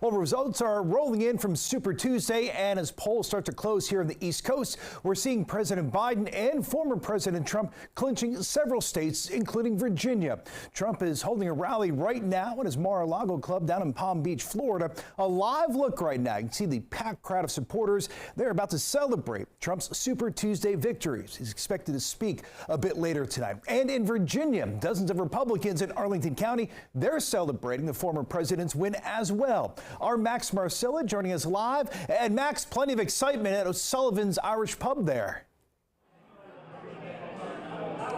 Well, results are rolling in from Super Tuesday, and as polls start to close here on the East Coast, we're seeing President Biden and former President Trump clinching several states, including Virginia. Trump is holding a rally right now at his Mar-a-Lago club down in Palm Beach, Florida. A live look right now. You can see the packed crowd of supporters. They're about to celebrate Trump's Super Tuesday victories. He's expected to speak a bit later tonight. And in Virginia, dozens of Republicans in Arlington County, they're celebrating the former president's win as well. Our Max Marcella joining us live. And Max, plenty of excitement at O'Sullivan's Irish Pub there.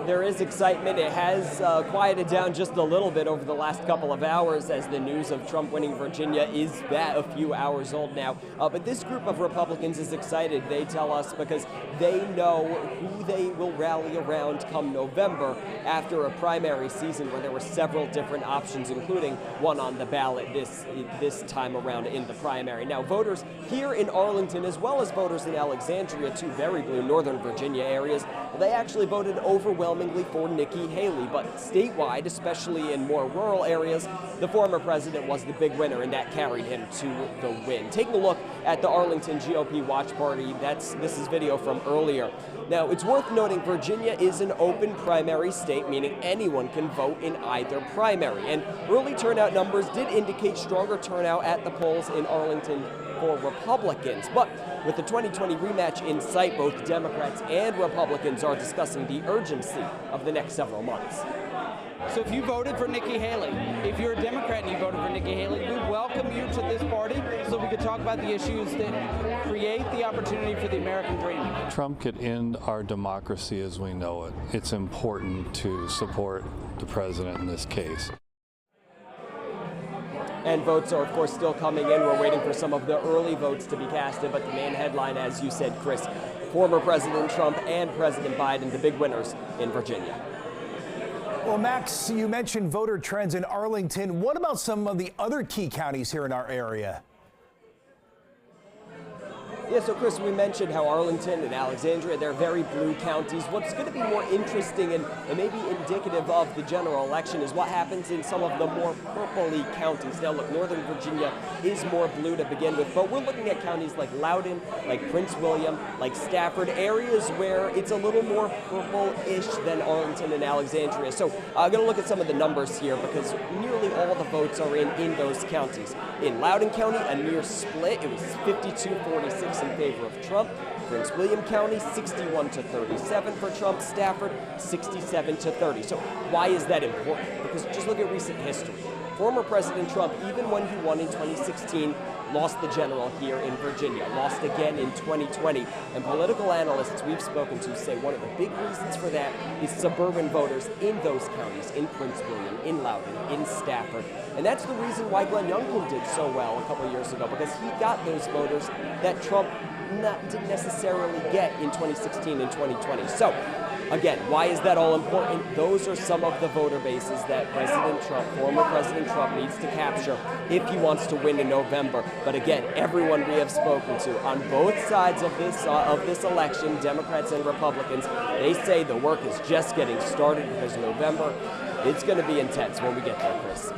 There is excitement. It has quieted down just a little bit over the last couple of hours as the news of Trump winning Virginia is a few hours old now. But this group of Republicans is excited, they tell us, because they know who they will rally around come November after a primary season where there were several different options, including one on the ballot this time around in the primary. Now, voters here in Arlington, as well as voters in Alexandria, two very blue Northern Virginia areas, they actually voted overwhelmingly for Nikki Haley, but statewide, especially in more rural areas, the former president was the big winner, and that carried him to the win. Taking a look at the Arlington GOP watch party, this is video from earlier. Now, it's worth noting Virginia is an open primary state, meaning anyone can vote in either primary, and early turnout numbers did indicate stronger turnout at the polls in Arlington for Republicans. But with the 2020 rematch in sight, both Democrats and Republicans are discussing the urgency of the next several months. So if you voted for Nikki Haley, if you're a Democrat and you voted for Nikki Haley, we welcome you to this party so we could talk about the issues that create the opportunity for the American dream. Trump could end our democracy as we know it. It's important to support the president in this case. And votes are, of course, still coming in. We're waiting for some of the early votes to be casted, but the main headline, as you said, Chris, former President Trump and President Biden, the big winners in Virginia. Well, Max, you mentioned voter trends in Arlington. What about some of the other key counties here in our area? Yeah, so Chris, we mentioned how Arlington and Alexandria, they're very blue counties. What's going to be more interesting and maybe indicative of the general election is what happens in some of the more purpley counties. Now, look, Northern Virginia is more blue to begin with, but we're looking at counties like Loudoun, like Prince William, like Stafford, areas where it's a little more purple-ish than Arlington and Alexandria. So I'm going to look at some of the numbers here because nearly all the votes are in those counties. In Loudoun County, a near split. It was 52-46 in favor of Trump. Prince William County, 61-37 for Trump. Stafford, 67-30. So why is that important? Because just look at recent history. Former President Trump, even when he won in 2016, lost the general here in Virginia, lost again in 2020. And political analysts we've spoken to say one of the big reasons for that is suburban voters in those counties, in Prince William, in Loudoun, in Stafford. And that's the reason why Glenn Youngkin did so well a couple of years ago, because he got those voters that Trump didn't necessarily get in 2016 and 2020. So, again, why is that all important? Those are some of the voter bases that President Trump, former President Trump, needs to capture if he wants to win in November. But again, everyone we have spoken to on both sides of this election, Democrats and Republicans, they say the work is just getting started because November, it's going to be intense when we get there, Chris.